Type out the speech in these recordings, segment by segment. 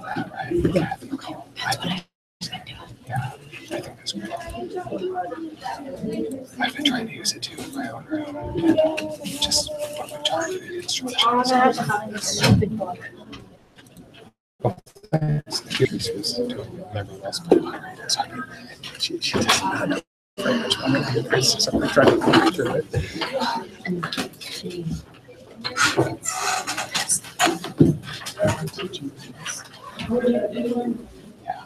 that, right? Yeah, I think I'll, yeah, I think that's great. I've been trying to use it too in my own room, and just put my targeted instructions. This was to memory loss by pirate, so I mean, she does not know very much about computers, so I'm trying to walk through it. Yeah.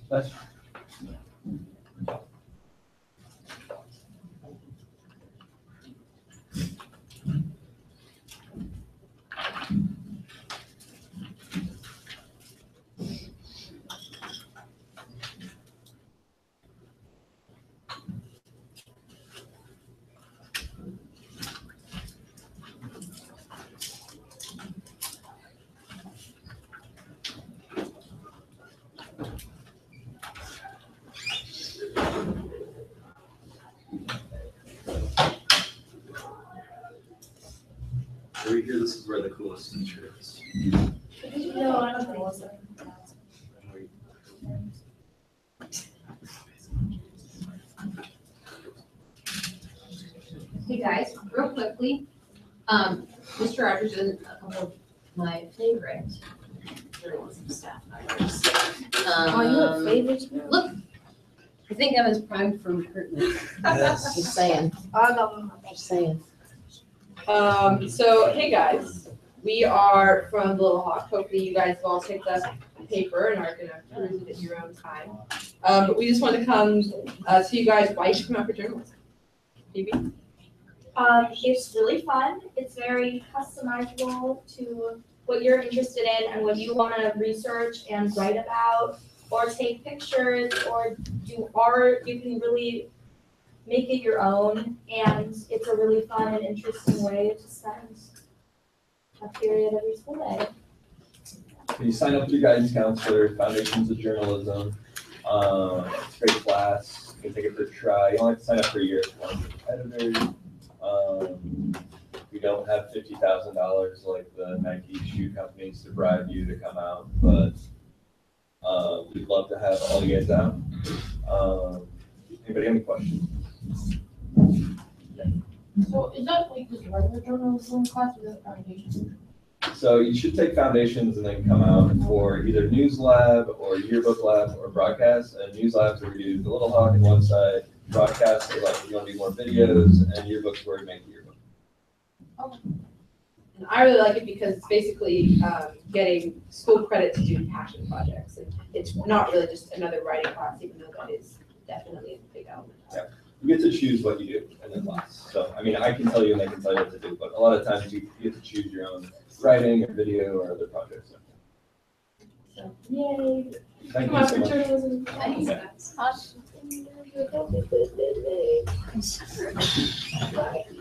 That's we hear this is where the coolest teacher is. No, I don't think so. Hey guys, real quickly, Mr. Rogers is a couple of my favorite journalism staff members. Oh, you have favorites now? Look, I think I was primed for recruitment. Yes. Just saying, I got one. just saying. So, hey guys, we are from the Little Hawk. Hopefully you guys have all picked up paper and are gonna peruse it in your own time. But we just want to come to you guys, why you should come out for journalism. Phoebe? It's really fun. It's very customizable to what you're interested in and what you want to research and write about, or take pictures, or do art. You can really make it your own, and it's a really fun and interesting way to spend a period of your school day. You sign up with your guidance counselor, Foundations of Journalism. It's a great class. You can take it for a try. You only have to sign up for a year if you want to be an editor. We don't have $50,000 like the Nike shoe companies to bribe you to come out, but we'd love to have all you guys out. Anybody have any questions? So is that like just regular journalism class or is that foundation? So you should take Foundations and then come out for either News Lab or Yearbook Lab or Broadcast. And News Lab's where we do the Little Hawk on one side, Broadcast is like you want to do more videos, and Yearbook's where we make the yearbook. And I really like it because it's basically getting school credit to do passion projects. And it's not really just another writing class, even though that is definitely a big element. You get to choose what you do in the class. So, I mean, I can tell you and they can tell you what to do, but a lot of times you get to choose your own writing or video or other projects. So, yay. Thank Come you on so for much. journalism. Thanks, Okay. guys.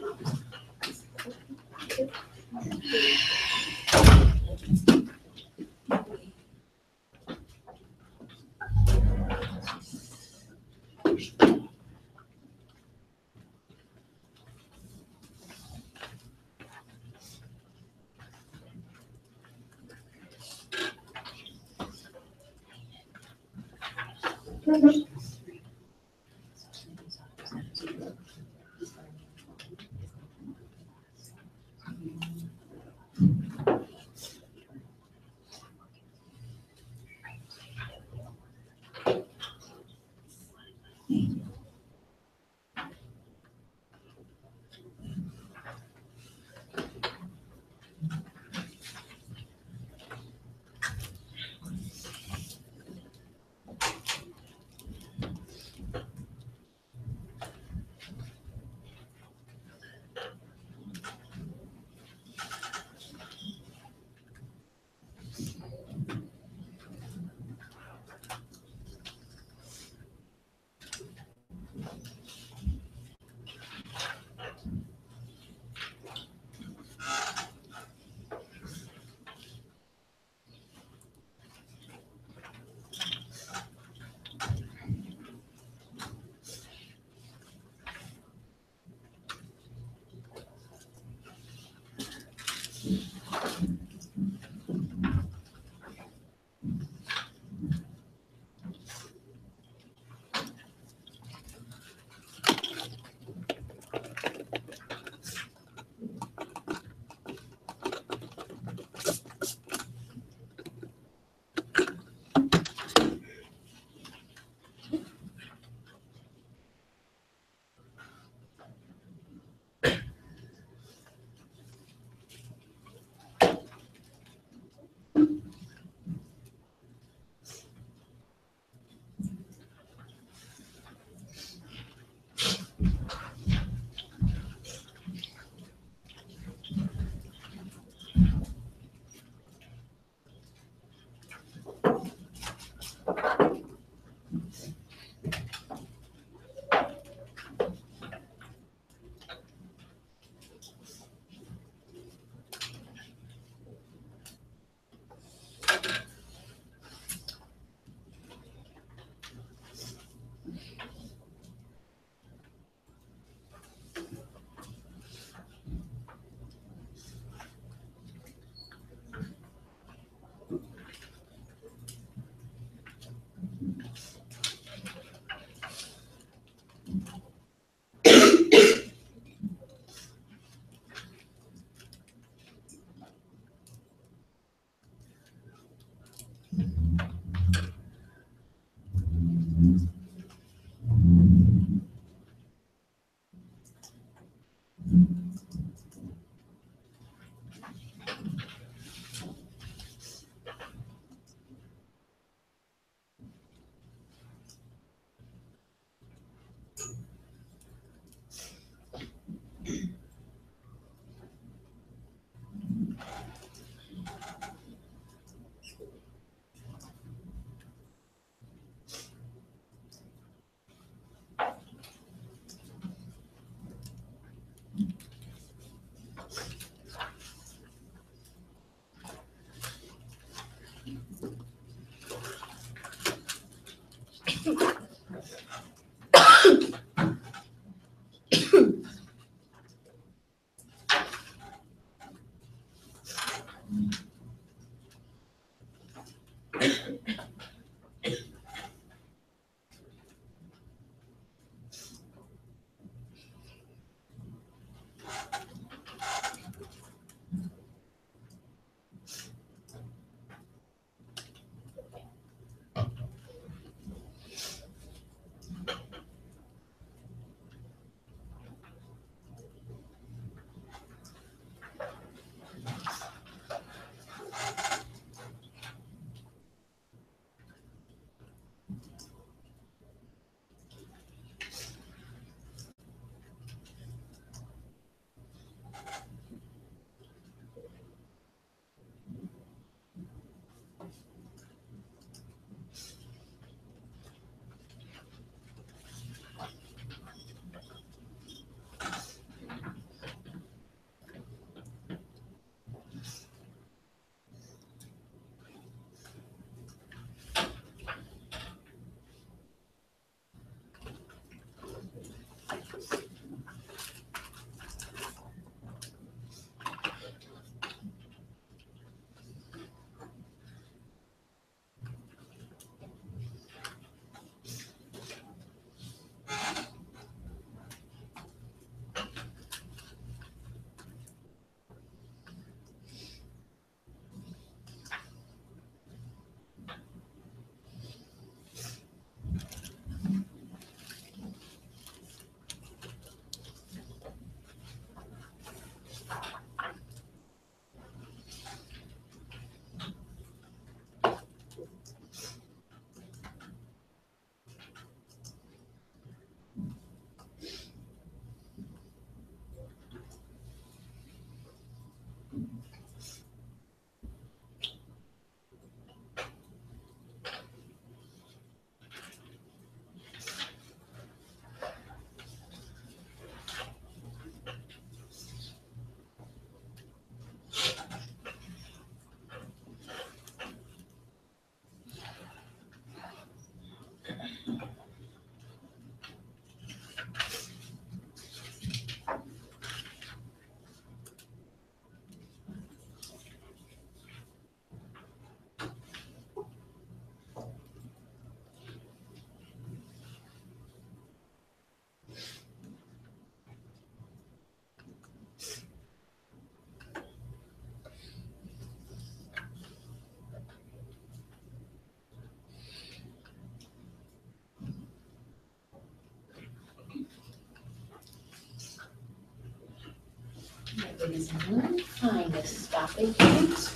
It is one kind of stuff they can't.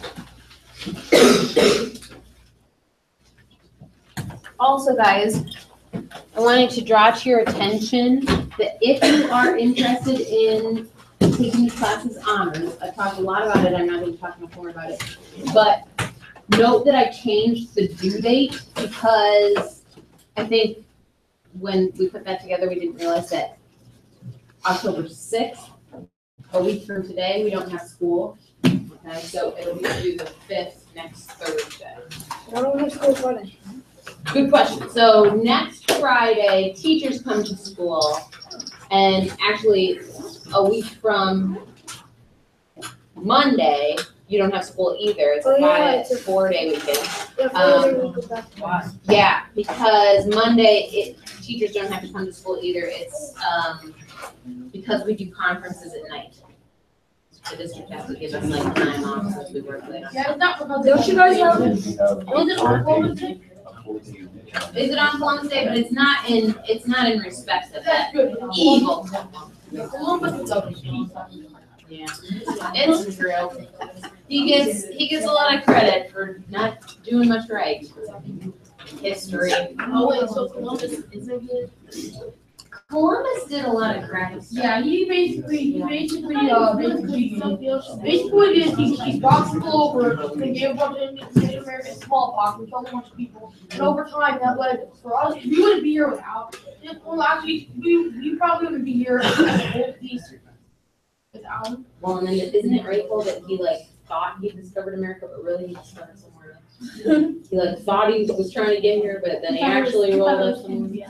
Also, guys, I wanted to draw to your attention that if you are interested in taking these classes honors, I've talked a lot about it, I'm not going to talk much more about it, but note that I changed the due date because I think when we put that together, we didn't realize that October 6th, a week from today, we don't have school. Okay, so it'll be due the 5th next Thursday. I don't have school Friday. Good question. So next Friday, teachers come to school, and actually a week from Monday, you don't have school either. It's Oh, a yeah, it's a 4-day weekend. Yeah, Um, week back to back. Yeah, because Monday, teachers don't have to come to school either. It's because we do conferences at night. The district has to give us like time off since we work late. Yeah, it's not because. Don't you guys have- Is it on Columbus Day? Is it on Columbus Day? But it's not in respect of that That's good. evil. Columbus is okay. Yeah, it's true. He gets a lot of credit for not doing much right. History. Oh, wait, so Columbus isn't good? Columbus did a lot of crap. Yeah, he basically what he did, he brought people over and gave a bunch of Native American smallpox and killed a bunch of people. And over time, that led for us, we wouldn't be here without it. Well, actually, we probably wouldn't be here without him. Well, and then isn't it grateful that he like thought he discovered America, but really he discovered it somewhere else? He like thought he was trying to get here, but then he actually rolled up somewhere.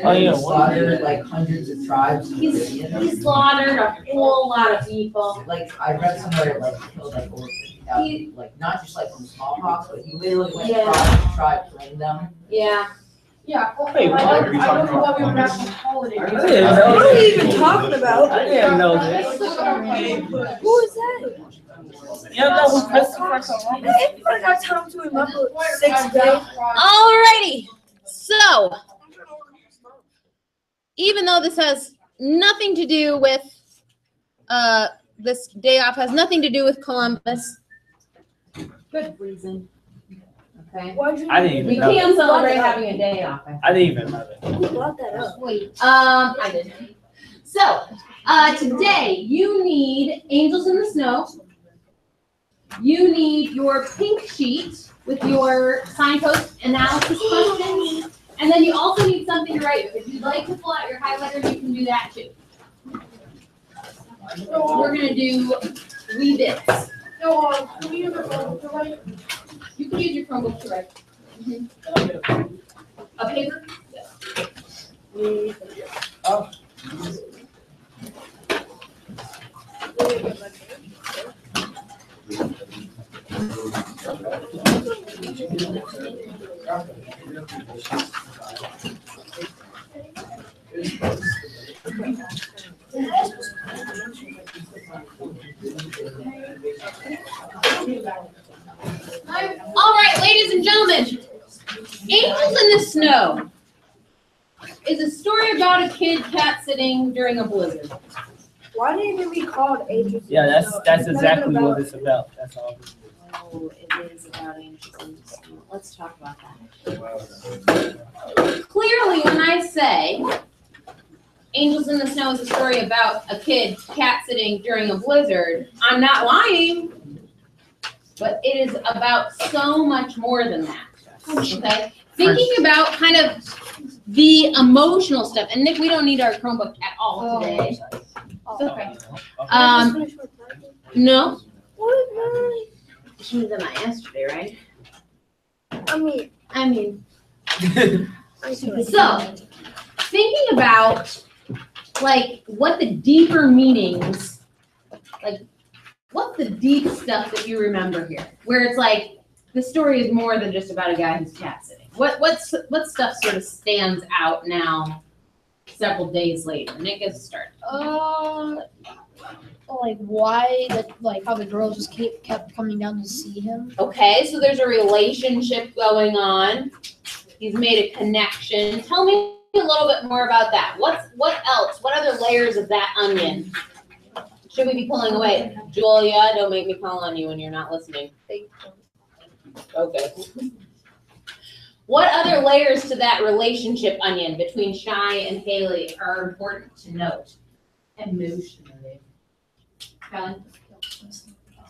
Oh, yeah, slaughtered like hundreds of tribes. in He Indiana. slaughtered a whole lot of people. Like, I read somewhere, like, he killed like over 50,000, like, not just like from smallpox, but he literally went Yeah. tribe to tribe, killing them. Yeah. Yeah. Wait, what I are you don't talking know why we were about? back on holiday. I didn't know What are you even talking about? I didn't know this. Who is that? Yeah, that was Christopher. I got time to remember 6 days. Alrighty. So, even though this has nothing to do with, this day off has nothing to do with Columbus. Good reason. Okay. Why'd you? I didn't even We know. can't celebrate having a day off. I didn't even know that. Who brought that up? I did. So, today you need Angels in the Snow. You need your pink sheet with your signpost analysis questions. And then you also need something to write with. If you'd like to pull out your highlighter, you can do that too. We're gonna do wee bits. No, can we use our phone to write? You can use your Chromebook to write. A paper? All right, ladies and gentlemen, Angels in the Snow is a story about a kid cat sitting during a blizzard. Why didn't it be called Angels? Yeah, that's It's not exactly about- what it's about. That's all. Oh, it is about Angels in the Snow. Let's talk about that. Clearly, when I say Angels in the Snow is a story about a kid cat sitting during a blizzard, I'm not lying. But it is about so much more than that, okay? Thinking about kind of the emotional stuff, and Nick, we don't need our Chromebook at all today. It's okay. No, What? she was in that yesterday, right? I mean, I mean, I see. so, thinking about, like, what the deeper meanings, like, what's the deep stuff that you remember here? Where it's like, the story is more than just about a guy who's cat sitting. What stuff sort of stands out now, several days later? Nick gets started. Like why, like how the girls just kept coming down to see him. Okay, so there's a relationship going on. He's made a connection. Tell me a little bit more about that. What else? What other layers of that onion Should we be pulling away? Julia, don't make me call on you when you're not listening. Okay. What other layers to that relationship onion between Shy and Haley are important to note? Emotionally. Helen?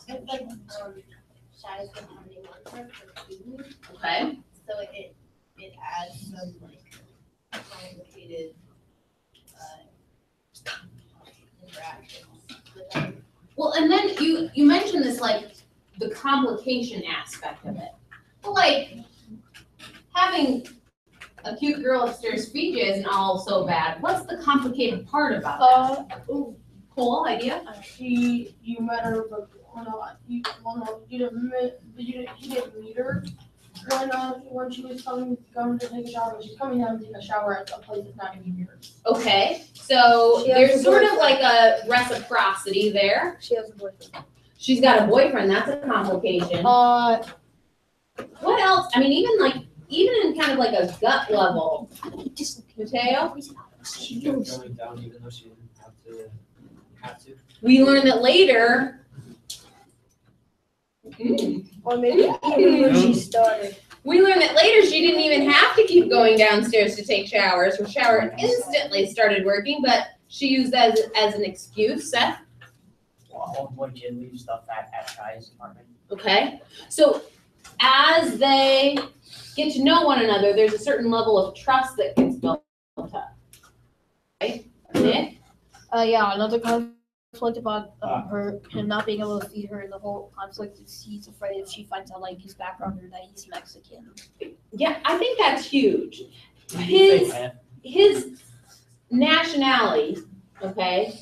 Shy's becoming more for students, Okay. so it adds some like complicated interactions with them. Well, and then you mentioned this, like, the complication aspect of it. Well, like, having a cute girl upstairs feed you isn't all so bad. What's the complicated part about that? Cool idea. You met her, but you didn't meet her when she was coming to take a shower. She's coming down to take a shower at a place that's not even yours. Okay, so She has there's a sort of boyfriend. like a reciprocity there. She has a boyfriend. She's got a boyfriend, that's a complication. What else? I mean, even in kind of like a gut level. Mateo? She kept going down even though she didn't have to. We learn that later. Or maybe even when she started. We learned that later she didn't even have to keep going downstairs to take showers. Her shower instantly started working, but she used that as an excuse. Seth? Well, one kid leaves stuff at Shy's apartment. Okay. So as they get to know one another, there's a certain level of trust that gets built up. Right? Nick? Yeah, another conflict about him not being able to feed her. The whole conflict is he's afraid if she finds out like his background or that he's Mexican. Yeah, I think that's huge. His nationality, okay,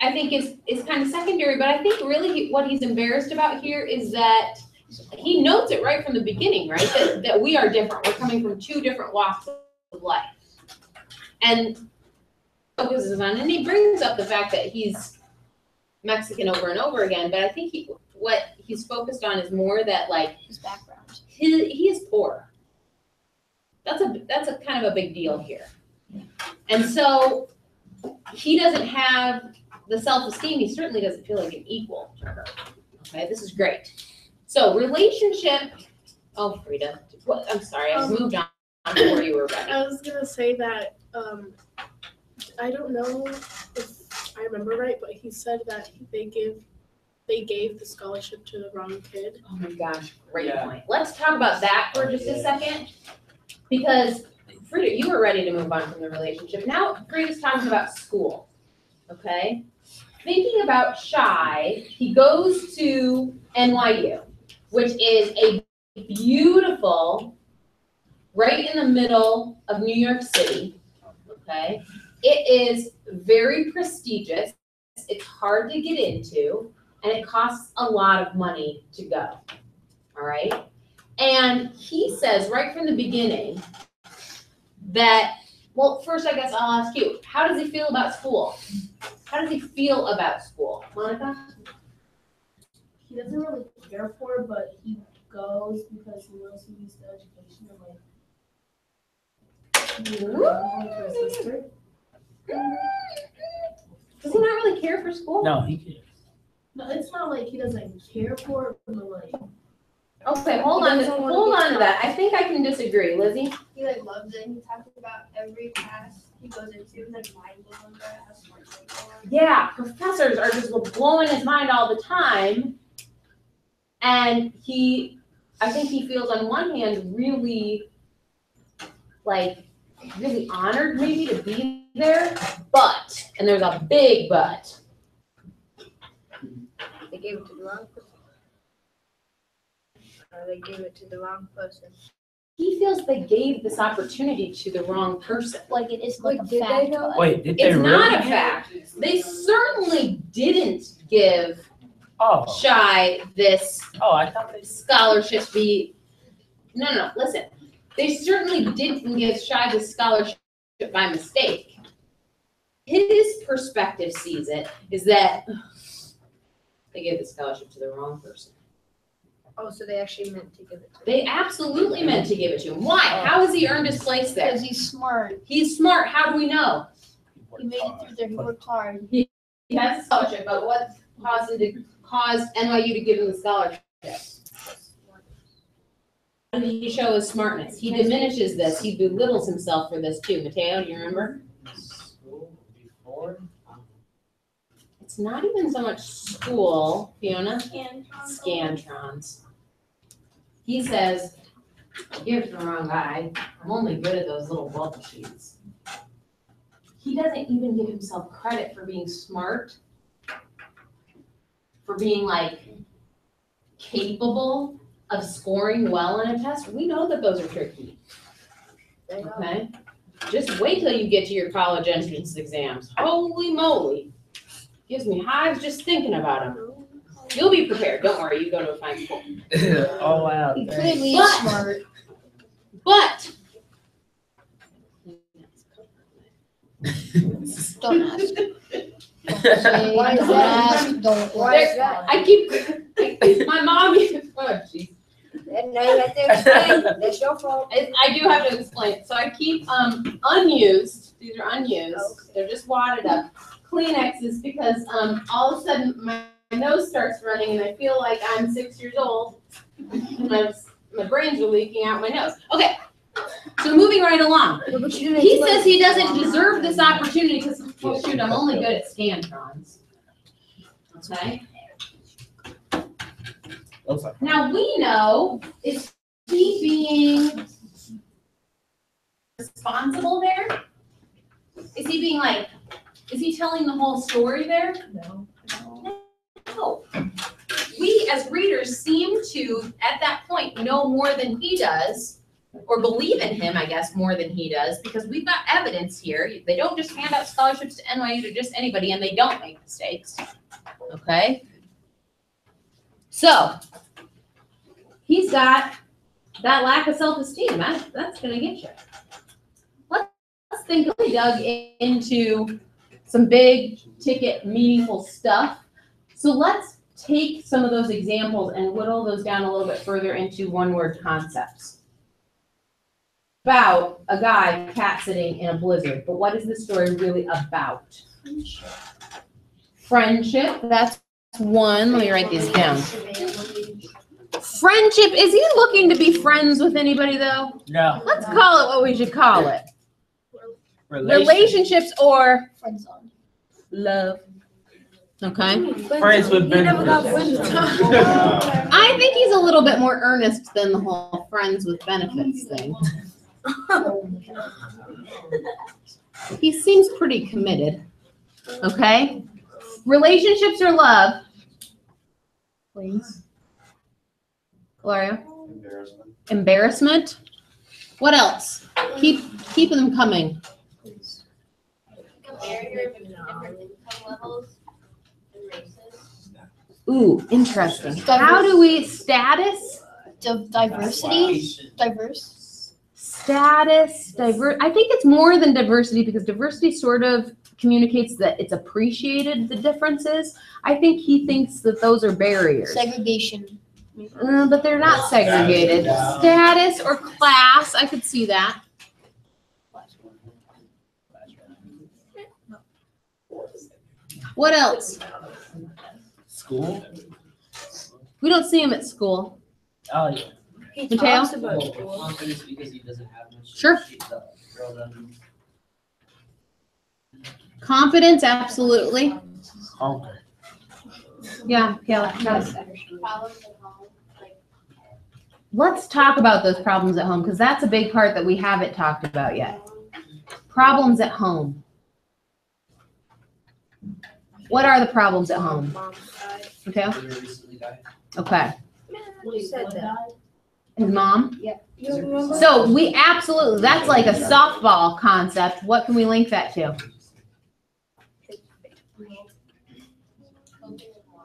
I think is kind of secondary, but I think really what he's embarrassed about here is that he notes it right from the beginning, right? That we are different. We're coming from two different walks of life. And focuses on, and he brings up the fact that he's Mexican over and over again, but I think what he's focused on is more that like His background. he is poor. That's a kind of a big deal here. And so he doesn't have the self-esteem, he certainly doesn't feel like an equal to her. Okay, this is great. So relationship, oh Frida, I'm sorry, I moved on before you were ready. I was gonna say that, I don't know if I remember right, but he said that they gave the scholarship to the wrong kid. Oh my gosh, great point. Let's talk about that for just a second. Because Frida, you were ready to move on from the relationship. Now Frida's talking about school, okay? Thinking about Shy, he goes to NYU, which is a beautiful, right in the middle of New York City, okay? It is very prestigious, it's hard to get into, and it costs a lot of money to go, all right? And he says right from the beginning that, well, first I guess I'll ask you, how does he feel about school? How does he feel about school? Monica? He doesn't really care for it, but he goes because he knows he needs the education and like. Does he not really care for school? No, he cares. No, it's not like he doesn't care for it, but like. Okay, hold on to that. I think I can disagree. Lizzie? He like loves it. He talks about every class he goes into. He's like mind blown by how smart they are. Yeah, professors are just blowing his mind all the time. And I think he feels on one hand really honored maybe to be there, but, and there's a big but. They gave it to the wrong person. Or they gave it to the wrong person. He feels they gave this opportunity to the wrong person. Like it is like a did they fact. know? Wait, did they It's really? not a fact. They certainly didn't give Oh, Shy this I thought they. scholarship no, listen. They certainly didn't give Shy this scholarship by mistake. His perspective sees it is that they gave the scholarship to the wrong person. Oh, so they actually meant to give it to him. They absolutely meant to give it to him. Why? How has he earned his place there? Because he's smart. He's smart. How do we know? He made it through there. He worked hard. He has a scholarship, but what caused NYU to give him the scholarship? How did he show his smartness? He diminishes this. He belittles himself for this too. Mateo, do you remember? School before. It's not even so much school, Fiona. Scantrons. He says, "Give it to the wrong guy. I'm only good at those little bubble sheets." He doesn't even give himself credit for being smart, for being like capable of scoring well on a test. We know that those are tricky. Okay? Just wait till you get to your college entrance exams. Holy moly. Gives me hives just thinking about them. You'll be prepared. Don't worry. You go to a fine school. Oh, wow. He clearly But- is smart. But Don't ask. Why is that? Don't. Why is that? I keep my mom. Oh, geez. And now you have to explain, that's your fault. I do have to explain. So I keep unused. These are unused. Okay. They're just wadded up Kleenexes because all of a sudden my nose starts running and I feel like I'm 6 years old. My brains are leaking out my nose. Okay. So moving right along. He says he doesn't deserve this opportunity because, well, shoot, I'm only good at Scantrons. Okay. Now we know, is he being responsible there? Is he being like, is he telling the whole story there? No. No. We as readers seem to, at that point, know more than he does, or believe in him, I guess, more than he does, because we've got evidence here. They don't just hand out scholarships to NYU to just anybody, and they don't make mistakes. Okay? So, he's got that lack of self-esteem. That's going to get you. Let's think if we dug into some big ticket, meaningful stuff. So let's take some of those examples and whittle those down a little bit further into one-word concepts. About a guy cat sitting in a blizzard, but what is this story really about? Friendship, that's one. Let me write these down. Friendship, is he looking to be friends with anybody though? No. Let's call it what we should call it. Relationships. Relationships or Friend zone. love. Okay. Friends with benefits. I think he's a little bit more earnest than the whole friends with benefits thing. He seems pretty committed. Okay. Relationships or love? Please. Gloria? Embarrassment. Embarrassment? What else? Keep them coming. A barrier of different income levels and races. Ooh, interesting. How do we status? Diversity. Diverse. Status, diverse. I think it's more than diversity because diversity sort of communicates that it's appreciated, the differences. I think he thinks that those are barriers. Segregation. But they're not segregated. Status or class, I could see that. What else? School. We don't see him at school. Oh, yeah. He Mateo? talks about school. Confidence because he doesn't have much. Sure. Confidence, absolutely. Hunger. Yeah, Kayla. Problems at home, like Let's talk about those problems at home because that's a big part that we haven't talked about yet. Problems at home. What are the problems at home? Okay. Okay. you said that. His mom? You remember? So we absolutely, that's like a softball concept. What can we link that to?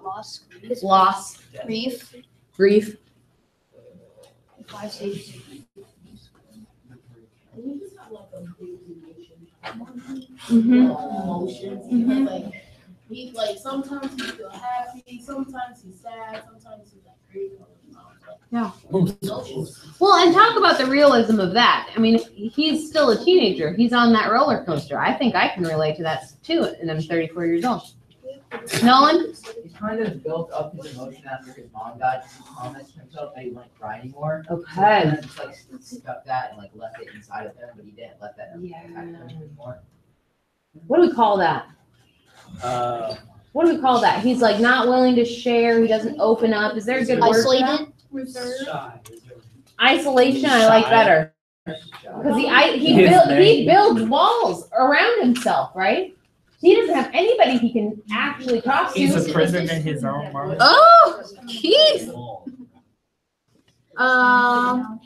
Loss. Loss, Grief. grief. 5 stages. Mm-hmm. Emotions, you know, like he's like sometimes he feel happy, sometimes he's sad, sometimes he's like crazy. Yeah. Emotions. Well, and talk about the realism of that. I mean, he's still a teenager. He's on that roller coaster. I think I can relate to that too, and I'm 34 years old. Nolan? He's kind of built up his emotion after his mom died. He promised himself that he wouldn't cry anymore. So he Okay. kind of just like stuck that and like left it inside of him, but he didn't let that Yeah. affect him anymore. What do we call that? What do we call that? He's like not willing to share. He doesn't open up. Is there a good word for that? Isolated. Reserve. Shy. Isolation. I like better because he builds walls around himself, right? He doesn't have anybody he can actually talk to. He's a prison in his own mind. Oh, Keith. I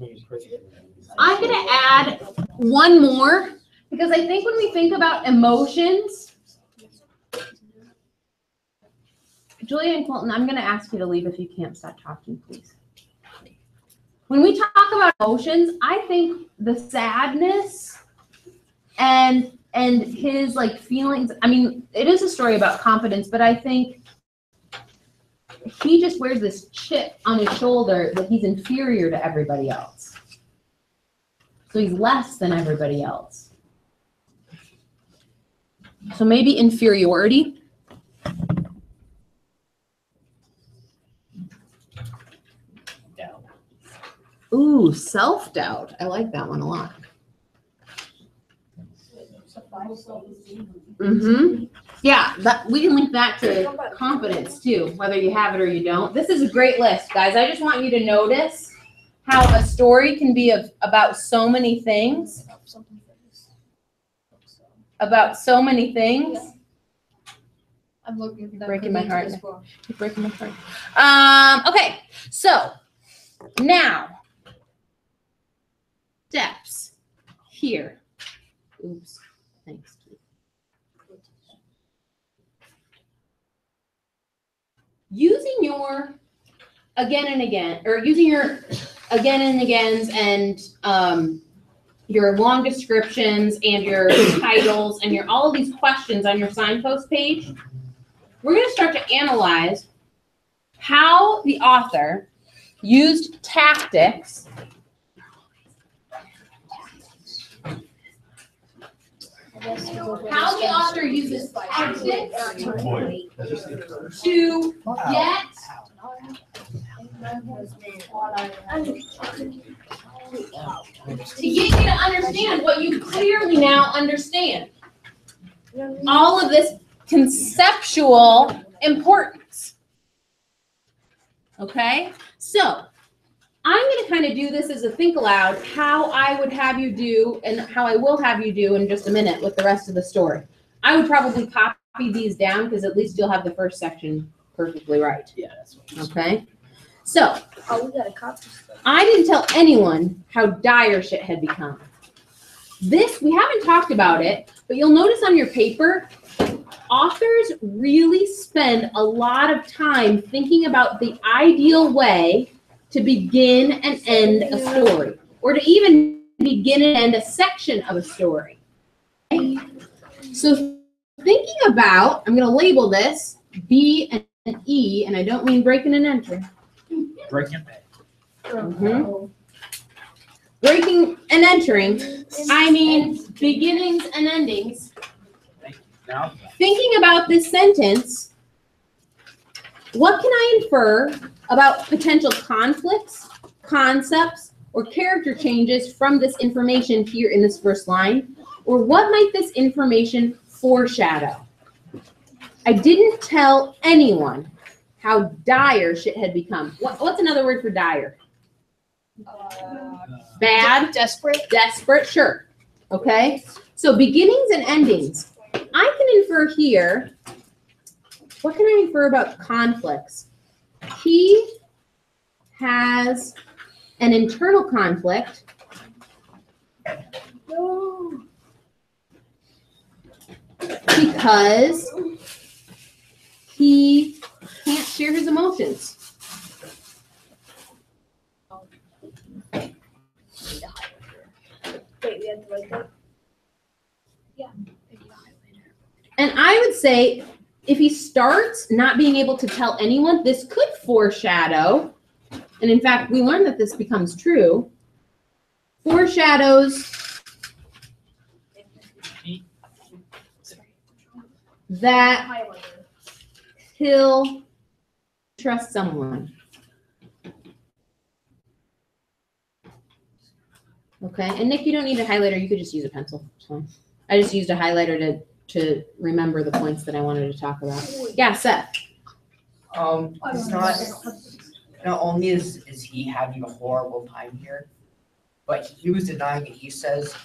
mean, prison. I'm gonna add one more because I think when we think about emotions, Julia and Colton, I'm gonna ask you to leave if you can't stop talking, please. When we talk about emotions, I think the sadness and his like feelings, I mean, it is a story about confidence, but I think he just wears this chip on his shoulder that he's inferior to everybody else. So he's less than everybody else. So maybe inferiority. Doubt. Ooh, self-doubt. I like that one a lot. Mm-hmm. Yeah, that we can link that to confidence too, whether you have it or you don't. This is a great list, guys. I just want you to notice how a story can be about so many things. About so many things. I'm looking at that. Breaking my heart. You're breaking my heart. Okay, so now steps here. Oops. Thanks, Keith. Using your again and again, or using your again and agains and your long descriptions and your titles and your all of these questions on your signpost page, we're going to start to analyze how the author used tactics uses tactics to get you to understand what you clearly now understand. All of this conceptual importance. Okay? So, I'm going to kind of do this as a think aloud, how I would have you do and how I will have you do in just a minute with the rest of the story. I would probably copy these down because at least you'll have the first section perfectly right. Yeah, that's what. Okay? So, Oh, we got a copy. I didn't tell anyone how dire shit had become. This, we haven't talked about it, but you'll notice on your paper, authors really spend a lot of time thinking about the ideal way to begin and end a story, or to even begin and end a section of a story. So thinking about, I'm going to label this B and E, and I don't mean breaking and entering. Breaking Bad. Mm-hmm. Breaking and entering, I mean beginnings and endings. Now, Thinking about this sentence, what can I infer about potential conflicts, concepts, or character changes from this information here in this first line? Or what might this information foreshadow? I didn't tell anyone how dire shit had become. What's another word for dire? Bad? Desperate, sure. Okay? So beginnings and endings. I can infer here, what can I infer about conflicts? He has an internal conflict because he can't share his emotions. Wait, we have to write that? And I would say if he starts not being able to tell anyone, this could foreshadow, and in fact, we learned that this becomes true, foreshadows that Highlighter. he'll trust someone. Okay, and Nick, you don't need a highlighter, you could just use a pencil, it's fine. I just used a highlighter to remember the points that I wanted to talk about. Yeah, Seth. It's not only is he having a horrible time here, but he was denying it. He says,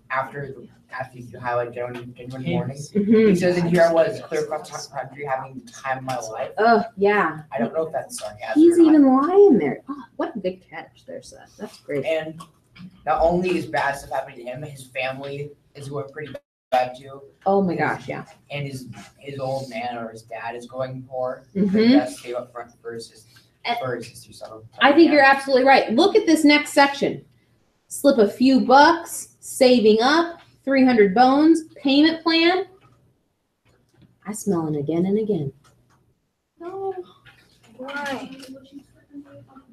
after you highlight genuine warning, he says in here I was clear across the country having the time of my life. Oh, yeah. I don't know if that's sarcasm. He's or not. even lying there. Oh, what a good catch there, Seth. That's great. And not only is bad stuff happening to him, his family is going pretty bad too. Oh my gosh, yeah. And his old man or his dad is going poor. Mhm. He has to stay up front for his sister. So I think you're absolutely right. Look at this next section. Slip a few bucks, saving up, 300 bones, payment plan. I smell it again and again. No. Why?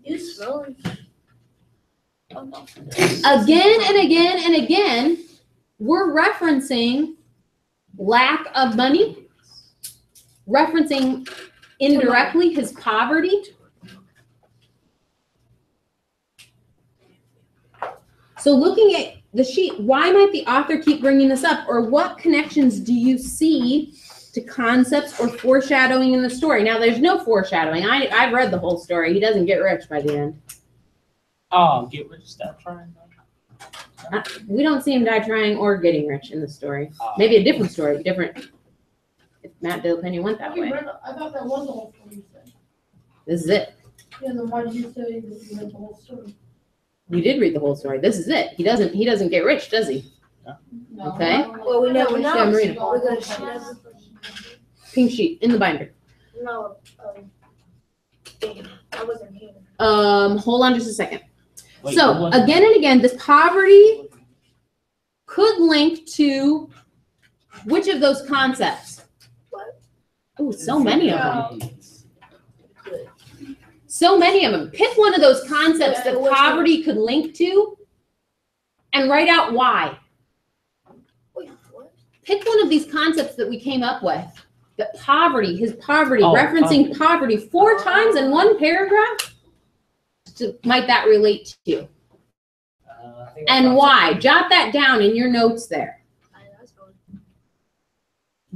You smell it. Oh, no. Again and again and again, we're referencing lack of money, referencing indirectly his poverty. So looking at the sheet, why might the author keep bringing this up? Or what connections do you see to concepts or foreshadowing in the story? Now, there's no foreshadowing. I've read the whole story. He doesn't get rich by the end. Oh, get rich, stop trying. We don't see him die trying or getting rich in the story. Maybe a different story, different. If Matt Dillpenny went that way. I thought that was the whole story you said. This is it. Yeah, then why did you say that you read the whole story? We did read the whole story. This is it. He doesn't get rich, does he? No. Okay. Well, we never know. Yeah, Marina. Because she doesn't. Pink sheet in the binder. No. Dang, I wasn't here. Hold on just a second. Wait, So what? again and again, this poverty could link to which of those concepts? Oh, so many of them. So many of them. Pick one of those concepts that poverty could link to and write out why. Wait, what? Pick one of these concepts that we came up with. That poverty, his poverty, Oh, referencing poverty 4 times in one paragraph. Might that relate to you? And why? Jot that down in your notes there.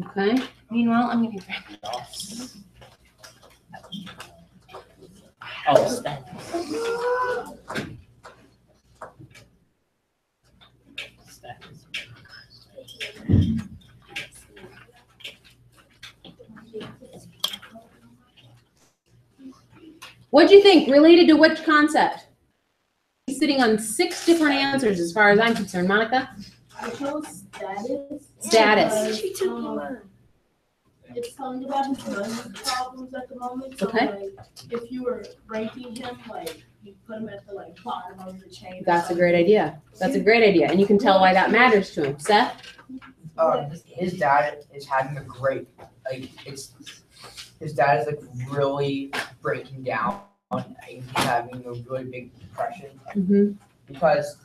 Okay. Meanwhile, I'm gonna grab Oh, stop. What'd you think? Related to which concept? He's sitting on 6 different answers as far as I'm concerned. Monica? I chose status. Status. She took mine. It's talking about his money problems at the moment. So Okay. like, if you were ranking him, like you put him at the like bottom of the chain. That's a great idea. That's a great idea. And you can tell why that matters to him. Seth? His dad is having a great, his dad is like really breaking down. He's having a really big depression Mm-hmm. because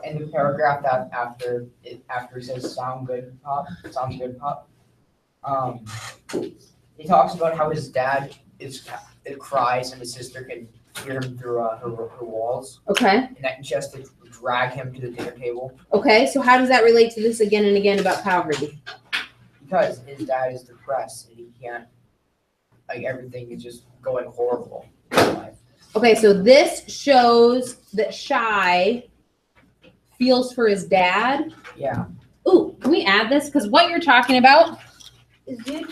in the paragraph that after it says sounds good pop, he talks about how his dad it cries and his sister can hear him through her walls, Okay. and that just to drag him to the dinner table Okay. So how does that relate to this again and again about poverty? because his dad is depressed and he can't, like, everything is just going horrible in life. Okay. So this shows that Shy feels for his dad. Yeah. Ooh, can we add this? Because what you're talking about, Is it?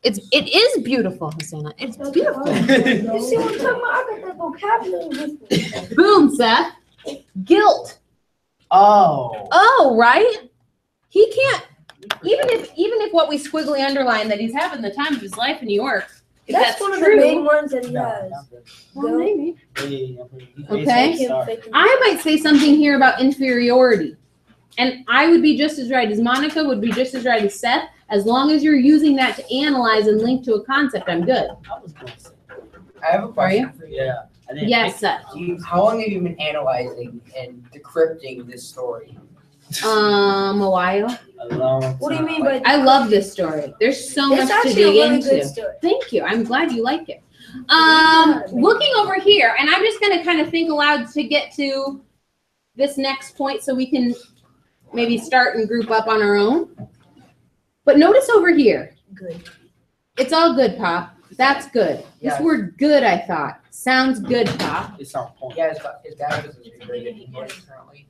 it is beautiful, Hosanna. It's beautiful. You see what I'm talking about? I got that vocabulary with me. Boom, Seth. Guilt. Oh. Oh, right? He can't, even if what we squiggly underline that he's having the time of his life in New York, if That's one of the main ones that he has. well, maybe. Okay. I might say something here about inferiority. And I would be just as right as Monica, would be just as right as Seth. As long as you're using that to analyze and link to a concept, I'm good. I have a question for you. Yeah. I didn't Yes, Seth. How long have you been analyzing and decrypting this story? A while. A What do you mean by? I love this story. There's so It's much to actually a dig really into. good story. Thank you. I'm glad you like it. Looking over here, and I'm just gonna kind of think aloud to get to this next point so we can maybe start and group up on our own. But notice over here. Good. It's all good, Pop. That's good. This Yeah. word good, I thought. Sounds good, Pop. It's on point. Yeah, his dad doesn't speak very good English currently.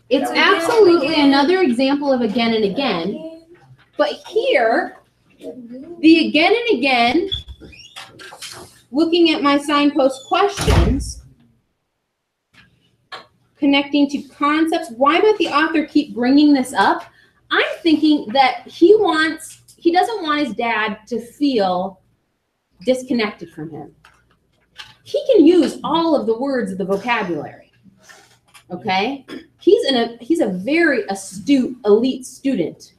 It's Yeah. absolutely another example of again and again. But here, the again and again, looking at my signpost questions, connecting to concepts. Why might the author keep bringing this up? I'm thinking that he doesn't want his dad to feel disconnected from him. He can use all of the words of the vocabulary. Okay? He's a very astute, elite student.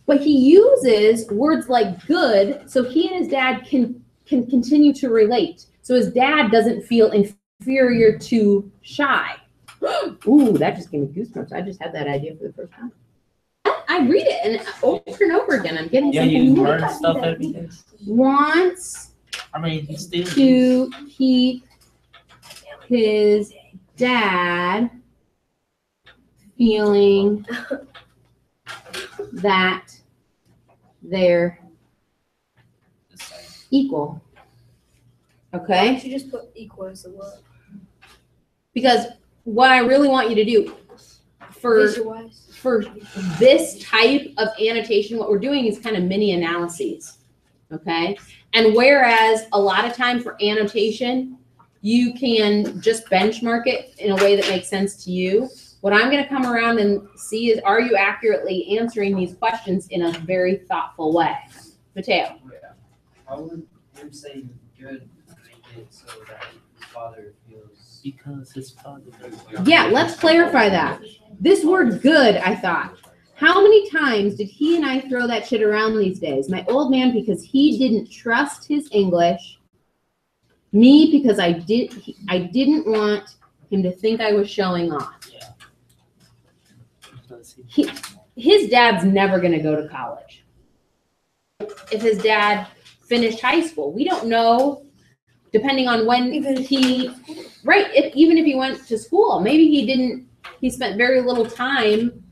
But he uses words like good so he and his dad can continue to relate. So his dad doesn't feel inferior to shy. Ooh, that just gave me goosebumps. I just had that idea for the first time. I read it and over again. I'm getting something you new. learn stuff every day. Wants I mean, he still to keep his dad feeling that they're equal. Why Okay? don't you just put equal as the word? Because what I really want you to do for Visualize. this type of annotation, what we're doing is kind of mini analyses. Okay? And whereas a lot of time for annotation, you can just benchmark it in a way that makes sense to you. What I'm going to come around and see is, are you accurately answering these questions in a very thoughtful way? Mateo. How would him saying good make it so that his father feels? Because his father doesn't. Yeah, let's clarify that. This word good, I thought. How many times did he and I throw that shit around these days? My old man, because he didn't trust his English. Me, because I didn't want him to think I was showing off. His dad's never going to go to college. If his dad finished high school, we don't know, depending on when even if he went to school, maybe he spent very little time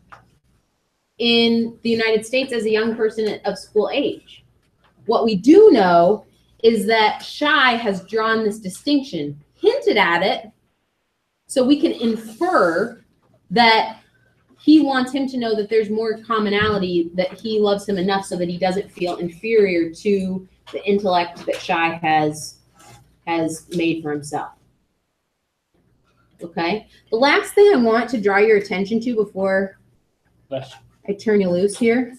in the United States as a young person of school age. What we do know is that Shy has drawn this distinction, hinted at it, so we can infer that he wants him to know that there's more commonality, that he loves him enough so that he doesn't feel inferior to the intellect that Shy has made for himself. Okay? The last thing I want to draw your attention to before I turn you loose here,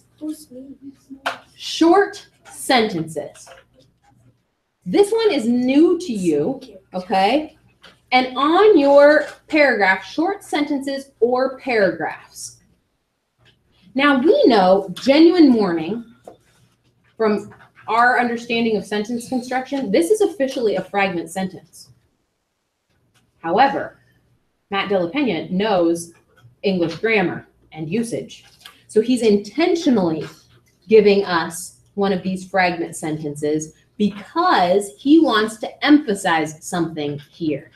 short sentences. This one is new to you, okay? And on your paragraph, short sentences or paragraphs. Now we know genuine mourning, from our understanding of sentence construction, this is officially a fragment sentence. However, Matt De La Pena knows English grammar and usage. So he's intentionally giving us one of these fragment sentences because he wants to emphasize something here.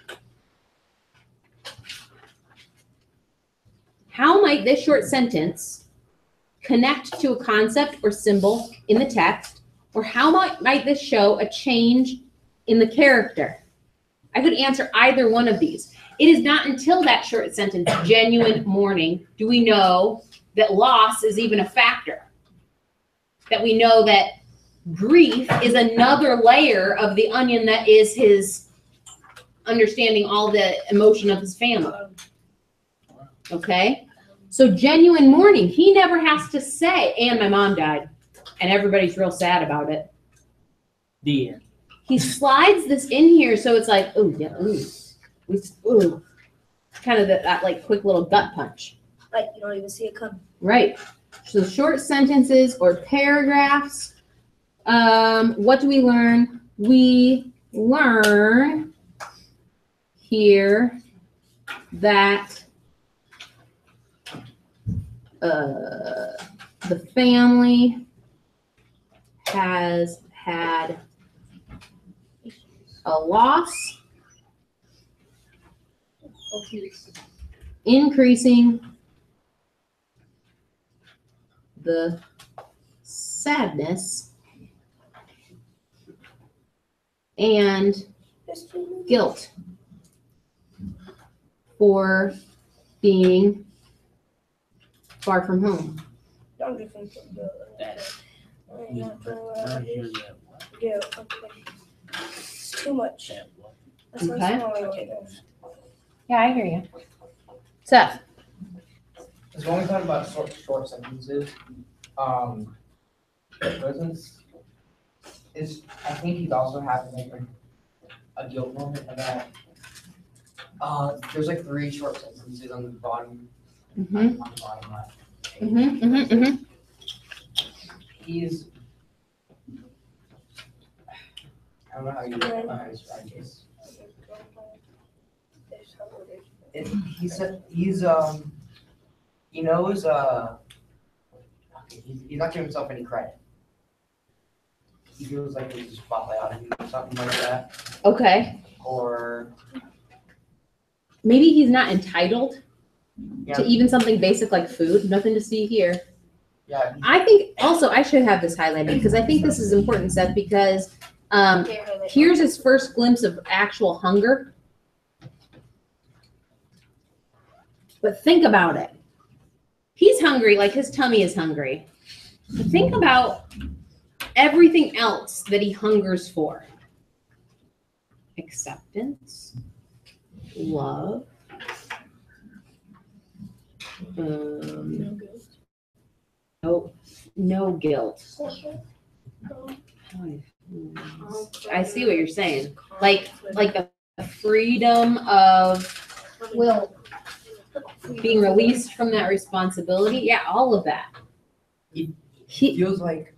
How might this short sentence connect to a concept or symbol in the text, or how might this show a change in the character? I could answer either one of these. It is not until that short sentence, genuine mourning, do we know that loss is even a factor, that we know that grief is another layer of the onion that is his understanding all the emotion of his family. Okay? So genuine mourning, he never has to say, and my mom died, and everybody's real sad about it. The end. He slides this in here so it's like, ooh, yeah, ooh. Kind of that like quick little gut punch. Like you don't even see it coming. Right. So short sentences or paragraphs. What do we learn? We learn here that the family has had a loss, increasing the sadness and guilt for being far from home. I'm just gonna put the. I hear that. Yeah, okay. It's too much. That what? That's why Okay. it's not really good. Yeah, I hear you. Seth, Because when we talk about short sentences, presence is, I think he's also having like a guilt moment of that. There's like 3 short sentences on the bottom, mm-hmm, on the bottom left. mm-hmm, mm-hmm, mm-hmm. He's, I don't know how you describe this. He said he's he knows okay, he's not giving himself any credit. He feels like there's a spotlight on him or something like that. Okay, Or maybe he's not entitled yeah, to even something basic like food. Nothing to see here. yeah, I think also I should have this highlighted because I think this is important, Seth, because here's his first glimpse of actual hunger. But think about it. He's hungry, like his tummy is hungry. But think about everything else that he hungers for. Acceptance, love, no guilt. I see what you're saying. Like the freedom of Will. being released from that responsibility. Yeah, all of that. He He, feels like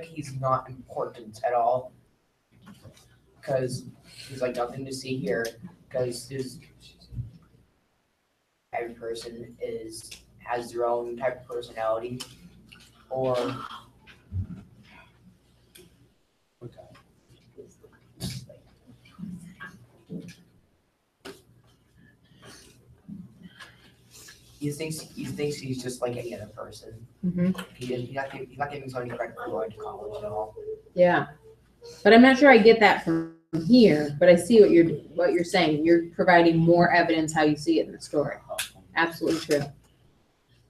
he's not important at all. Because he's like nothing to see here. Because every person has their own type of personality, or he thinks he's just like any other person. Mhm. He's not giving himself any credit for going to college at all. yeah, but I'm not sure I get that from here. But I see what you're saying. You're providing more evidence how you see it in the story. Absolutely true.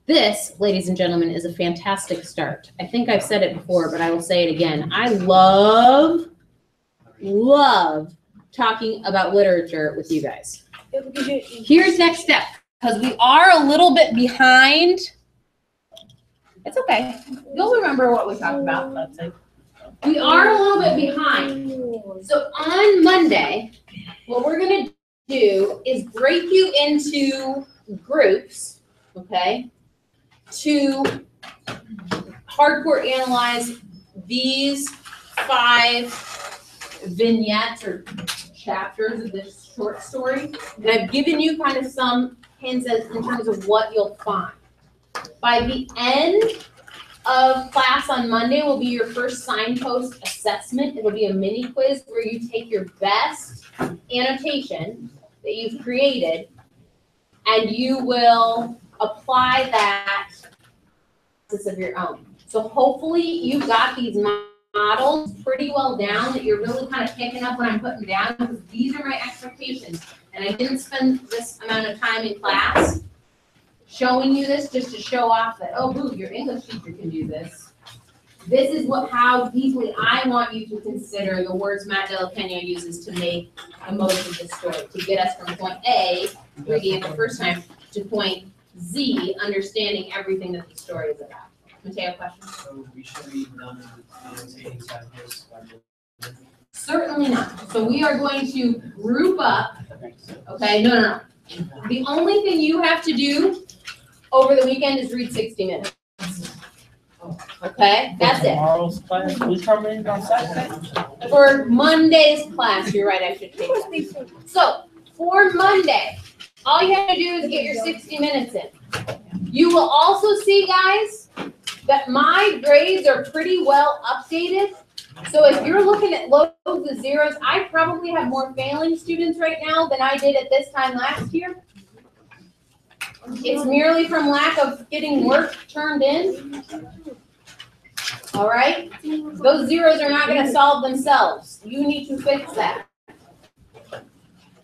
This, ladies and gentlemen, is a fantastic start. I think I've said it before, but I will say it again. I love talking about literature with you guys. Here's next step, because we are a little bit behind. It's okay. You'll remember what we talked about. We are a little bit behind. So on Monday, what we're going to do is break you into groups, okay, to hardcore analyze these 5 vignettes or chapters of this short story. And I've given you kind of some hints in terms of what you'll find. By the end of class on Monday will be your first signpost assessment. It'll be a mini quiz where you take your best annotation that you've created and you will apply that of your own. So hopefully you got these models pretty well down, that you're really kind of picking up what I'm putting down, because these are my expectations. And I didn't spend this amount of time in class showing you this just to show off that, oh, boo, your English teacher can do this. This is how deeply I want you to consider the words Matt Della Pena uses to make the most of this story, to get us from point A, reading it the first time, to point Z, understanding everything that the story is about. Mateo, question? So we should be done with the inside this. Certainly not. So we are going to group up. Okay, no. The only thing you have to do over the weekend is read 60 minutes. Okay, that's it. Tomorrow's class, we come in on Saturday. For Monday's class, you're right, I should take that. So for Monday, all you have to do is get your 60 minutes in. You will also see, guys, that my grades are pretty well updated. So if you're looking at lows and zeros, I probably have more failing students right now than I did at this time last year. It's merely from lack of getting work turned in. All right? Those zeros are not going to solve themselves. You need to fix that.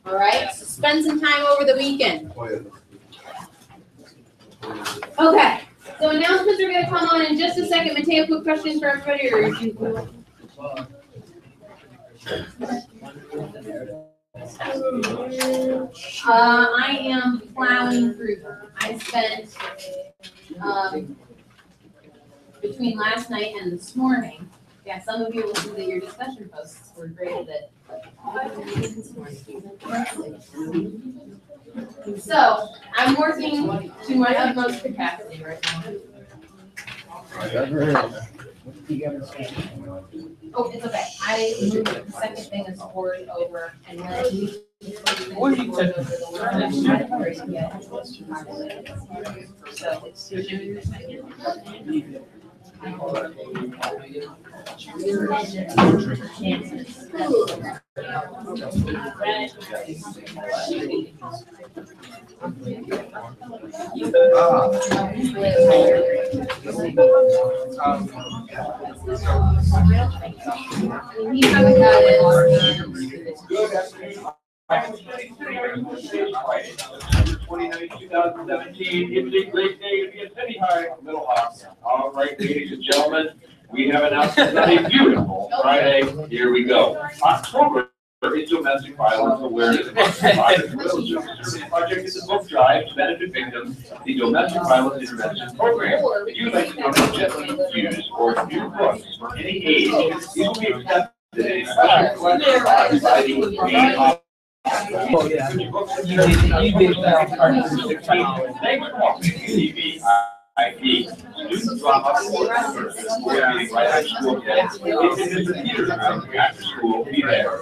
All right? So spend some time over the weekend. Okay. So announcements are going to come on in just a second. Mateo, quick question for everybody, or you? I am plowing through. I spent between last night and this morning. Yeah, some of you will see that your discussion posts were graded at. So I'm working to my utmost capacity right now. Oh, it's okay. I moved the second thing is forward over and then. What are you So you haven't got it. Good afternoon. 29, 2017. It's a great day to be at City High, Little Hawk. All right, ladies and gentlemen, we have announced a beautiful Friday. Here we go. October is Domestic Violence Awareness Month. The project is a book drive to benefit victims of the Domestic Violence Intervention Program. If you'd like to donate gently used or new books for any age, these will be accepted in a special collection by the main office. Oh, yeah. You did that partnership. Thanks for watching TVIP. Student drama coordinator meeting right after school today. It's in the theater room after school. Be there.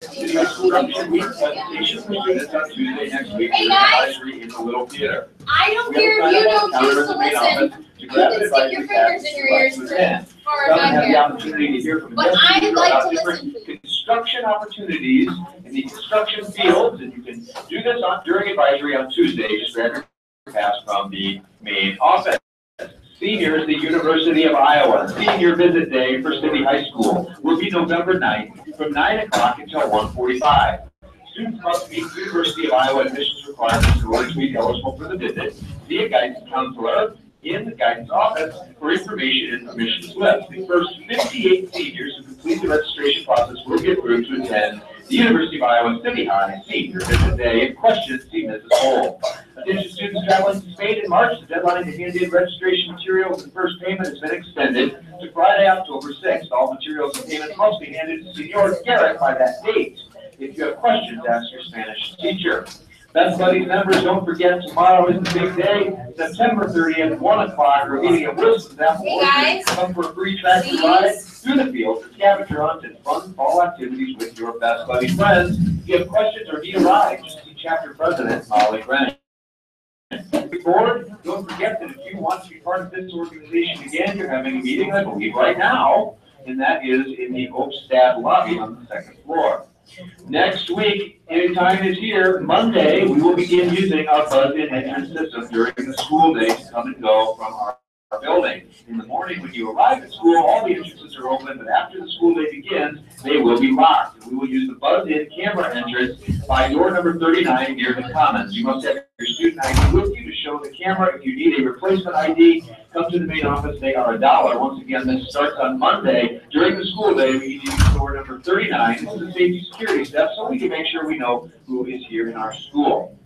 City High School Revolution Week presentation for students on Tuesday next week. Hey guys, Advisory in the Little Theater. I don't care if you don't choose to listen. You can stick your fingers in your ears for as far as I Have the care. opportunity to hear from But I'd like to listen to you. construction opportunities in the construction fields, and you can do this during advisory on Tuesday. Just grab your pass from the main office. Seniors, the University of Iowa, Senior Visit Day for City High School will be November 9th from 9 o'clock until 1:45. Students must meet University of Iowa admissions requirements in order to be eligible for the visit. See a guidance counselor in the guidance office for information and permission slips. The first 58 seniors who complete the registration process will get through to attend the University of Iowa City High Senior Visit Day. If questions, see Mrs. Cole. Attention students traveling to Spain in March, the deadline to hand in registration materials and first payment has been extended to Friday, October 6th. All materials and payments must be handed to Senor Garrett by that date. If you have questions, ask your Spanish teacher. Best Buddies members, don't forget tomorrow is the big day, September 30th, 1 o'clock. We're meeting at Wilson's Apple Hey, Orchard. guys. Come for a free tractor ride through the fields, a scavenger hunt, and fun fall activities with your Best Buddy friends. If you have questions or need a ride, just see Chapter President Molly Brennan. Board, don't forget that if you want to be part of this organization again, you're having a meeting, I believe, right now, and that is in the Oakstad lobby on the second floor. Next week, anytime is here, Monday, we will begin using our buzz-in entrance system during the school day to come and go from our building. In the morning, when you arrive at school, all the entrances are open, but after the school day begins, they will be locked. And we will use the buzz-in camera entrance by door number 39 near the Commons. You must have your student ID with you to show the camera. If you need a replacement ID, come to the main office. They are $1. Once again, this starts on Monday. During the school day, we need to use door number 39. This is a safety security step, so we can make sure we know who is here in our school.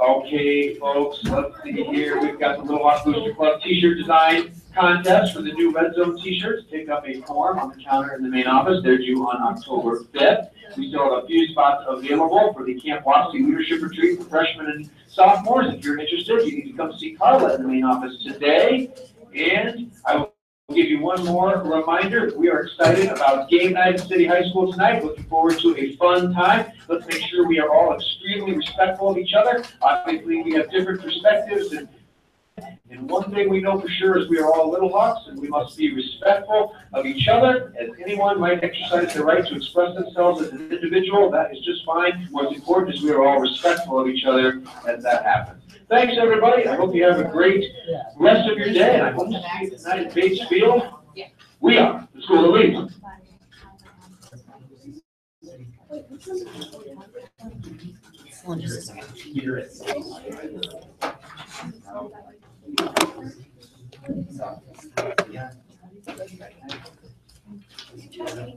Okay, folks, let's see here. We've got the Little Hawk Booster Club t-shirt design contest for the new Red Zone t-shirts. Pick up a form on the counter in the main office. They're due on October 5th. We still have a few spots available for the Camp Wapsie Leadership Retreat for freshmen and sophomores. If you're interested, you need to come see Carla in the main office today. And I will give you one more reminder. We are excited about game night at City High School tonight. Looking forward to a fun time. Let's make sure we are all extremely respectful of each other. Obviously, we have different perspectives and one thing we know for sure is we are all Little Hawks, and we must be respectful of each other, as anyone might exercise the right to express themselves as an individual. That is just fine. What's important is we are all respectful of each other as that happens. Thanks, everybody. I hope you have a great rest of your day, and I hope to see you tonight at Bates Field. We are the School of Leeds.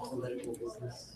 Political business.